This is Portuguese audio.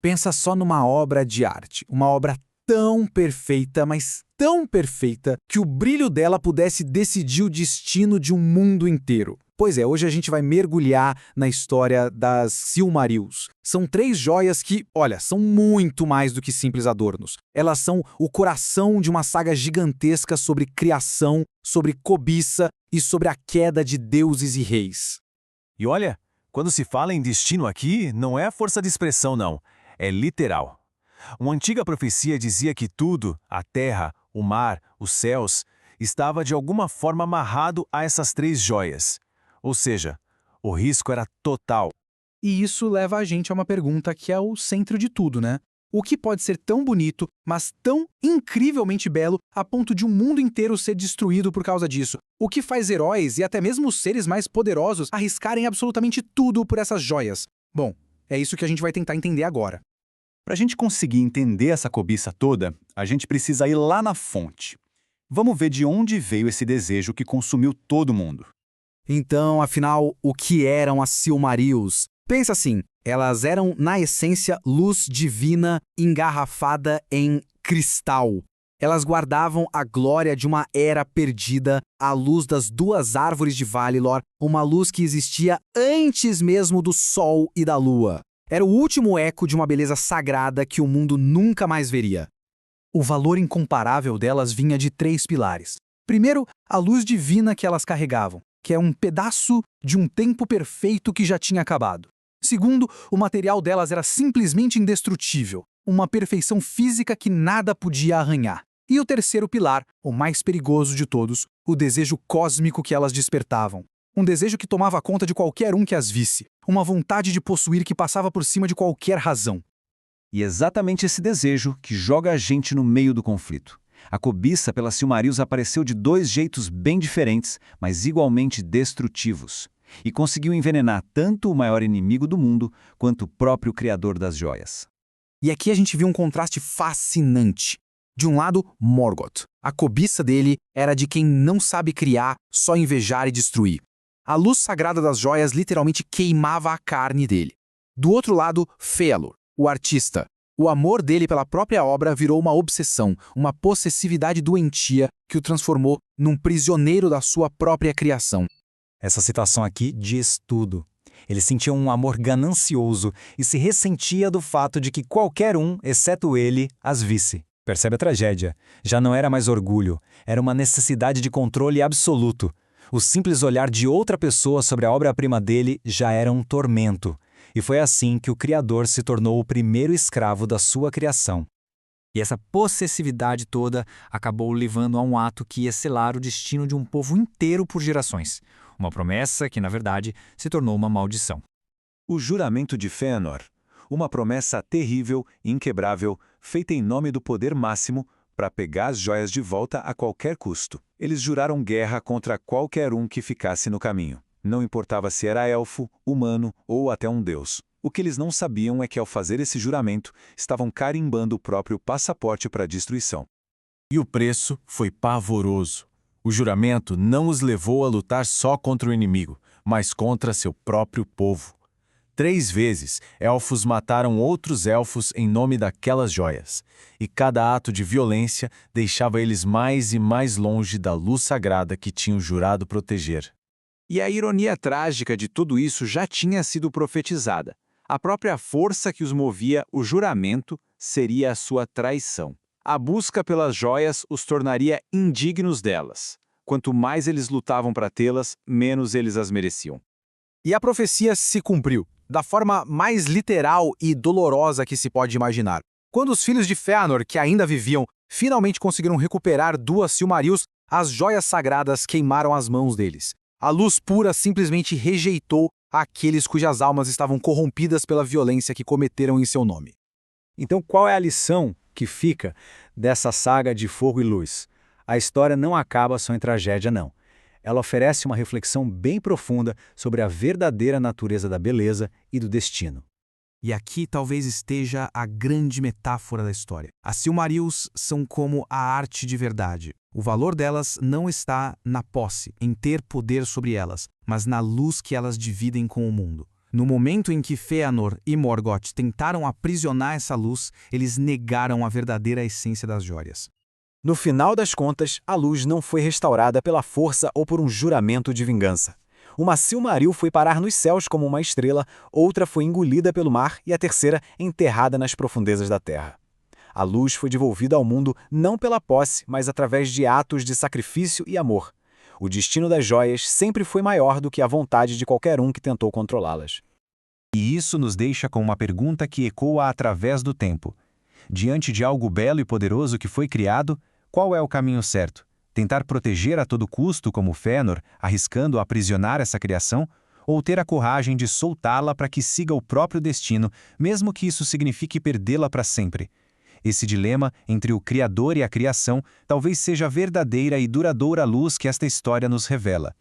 Pensa só numa obra de arte, uma obra tão perfeita, mas tão perfeita, que o brilho dela pudesse decidir o destino de um mundo inteiro. Pois é, hoje a gente vai mergulhar na história das Silmarils. São 3 joias que, olha, são muito mais do que simples adornos. Elas são o coração de uma saga gigantesca sobre criação, sobre cobiça e sobre a queda de deuses e reis. E olha, quando se fala em destino aqui, não é força de expressão não, é literal. Uma antiga profecia dizia que tudo, a terra, o mar, os céus, estava de alguma forma amarrado a essas 3 joias. Ou seja, o risco era total. E isso leva a gente a uma pergunta que é o centro de tudo, né? O que pode ser tão bonito, mas tão incrivelmente belo a ponto de um mundo inteiro ser destruído por causa disso? O que faz heróis e até mesmo os seres mais poderosos arriscarem absolutamente tudo por essas joias? Bom, é isso que a gente vai tentar entender agora. Para a gente conseguir entender essa cobiça toda, a gente precisa ir lá na fonte. Vamos ver de onde veio esse desejo que consumiu todo mundo. Então, afinal, o que eram as Silmarils? Pensa assim, elas eram, na essência, luz divina engarrafada em cristal. Elas guardavam a glória de uma era perdida, a luz das 2 árvores de Valinor, uma luz que existia antes mesmo do Sol e da Lua. Era o último eco de uma beleza sagrada que o mundo nunca mais veria. O valor incomparável delas vinha de 3 pilares. Primeiro, a luz divina que elas carregavam, que é um pedaço de um tempo perfeito que já tinha acabado. Segundo, o material delas era simplesmente indestrutível, uma perfeição física que nada podia arranhar. E o terceiro pilar, o mais perigoso de todos, o desejo cósmico que elas despertavam. Um desejo que tomava conta de qualquer um que as visse, uma vontade de possuir que passava por cima de qualquer razão. E exatamente esse desejo que joga a gente no meio do conflito. A cobiça pelas Silmarils apareceu de 2 jeitos bem diferentes, mas igualmente destrutivos, e conseguiu envenenar tanto o maior inimigo do mundo quanto o próprio criador das joias. E aqui a gente viu um contraste fascinante. De um lado, Morgoth. A cobiça dele era de quem não sabe criar, só invejar e destruir. A luz sagrada das joias literalmente queimava a carne dele. Do outro lado, Fëanor, o artista. O amor dele pela própria obra virou uma obsessão, uma possessividade doentia que o transformou num prisioneiro da sua própria criação. Essa citação aqui diz tudo. Ele sentia um amor ganancioso e se ressentia do fato de que qualquer um, exceto ele, as visse. Percebe a tragédia? Já não era mais orgulho, era uma necessidade de controle absoluto. O simples olhar de outra pessoa sobre a obra-prima dele já era um tormento. E foi assim que o Criador se tornou o primeiro escravo da sua criação. E essa possessividade toda acabou levando a um ato que ia selar o destino de um povo inteiro por gerações. Uma promessa que, na verdade, se tornou uma maldição. O juramento de Fëanor, uma promessa terrível, inquebrável, feita em nome do poder máximo, para pegar as joias de volta a qualquer custo. Eles juraram guerra contra qualquer um que ficasse no caminho. Não importava se era elfo, humano ou até um deus. O que eles não sabiam é que ao fazer esse juramento, estavam carimbando o próprio passaporte para a destruição. E o preço foi pavoroso. O juramento não os levou a lutar só contra o inimigo, mas contra seu próprio povo. 3 vezes, elfos mataram outros elfos em nome daquelas joias, e cada ato de violência deixava eles mais e mais longe da luz sagrada que tinham jurado proteger. E a ironia trágica de tudo isso já tinha sido profetizada. A própria força que os movia, o juramento, seria a sua traição. A busca pelas joias os tornaria indignos delas. Quanto mais eles lutavam para tê-las, menos eles as mereciam. E a profecia se cumpriu, da forma mais literal e dolorosa que se pode imaginar. Quando os filhos de Fëanor, que ainda viviam, finalmente conseguiram recuperar 2 Silmarils, as joias sagradas queimaram as mãos deles. A luz pura simplesmente rejeitou aqueles cujas almas estavam corrompidas pela violência que cometeram em seu nome. Então, qual é a lição que fica dessa saga de fogo e luz? A história não acaba só em tragédia, não. Ela oferece uma reflexão bem profunda sobre a verdadeira natureza da beleza e do destino. E aqui talvez esteja a grande metáfora da história. As Silmarils são como a arte de verdade. O valor delas não está na posse, em ter poder sobre elas, mas na luz que elas dividem com o mundo. No momento em que Fëanor e Morgoth tentaram aprisionar essa luz, eles negaram a verdadeira essência das joias. No final das contas, a luz não foi restaurada pela força ou por um juramento de vingança. Uma Silmaril foi parar nos céus como uma estrela, outra foi engolida pelo mar e a terceira enterrada nas profundezas da terra. A luz foi devolvida ao mundo não pela posse, mas através de atos de sacrifício e amor. O destino das joias sempre foi maior do que a vontade de qualquer um que tentou controlá-las. E isso nos deixa com uma pergunta que ecoa através do tempo. Diante de algo belo e poderoso que foi criado, qual é o caminho certo? Tentar proteger a todo custo como Fëanor, arriscando aprisionar essa criação? Ou ter a coragem de soltá-la para que siga o próprio destino, mesmo que isso signifique perdê-la para sempre? Esse dilema entre o Criador e a criação talvez seja a verdadeira e duradoura luz que esta história nos revela.